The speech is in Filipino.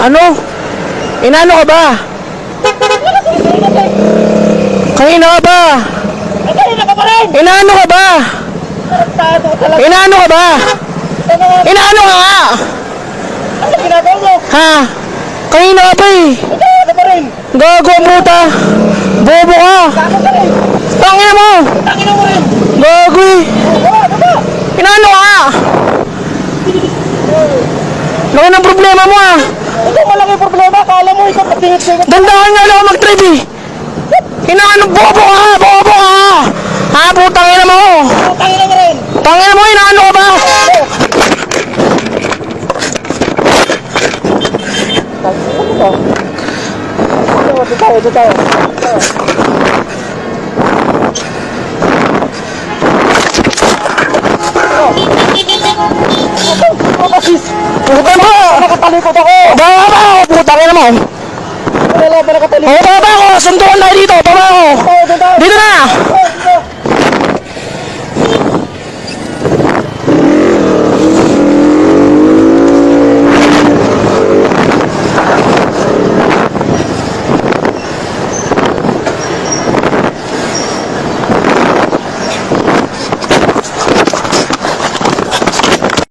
Ano? Inano ka ba? Kanina ka ba? Kanina ka pa rin! Inano ka ba? Inano ka ba? Inano ka nga? Ano ginagawa mo? Ha? Kanina ka ba eh? Ano pa rin? Gago ang puta. Bobo ka. Gago ka rin! Tangina mo. Tangina mo rin! Gago eh. Baba! Inano ka? Laki ng problema mo ah. Ito malaki problema. Kala mo ikaw patingit-tingit. Dandahan nga lang ako mag-drive eh. Inaano, bobo ka. Bobo ka. Ha? Putang ina mo. Tangina mo rin! Tangina mo, inaano ka ba? Ito tayo. Puta mo. Nakatalikod ako! Baba ba ako? Putang ina mo. Wala ba nakatalikod? Baba ako. Sundukan tayo dito. Baba ako. Tayo. Dito na.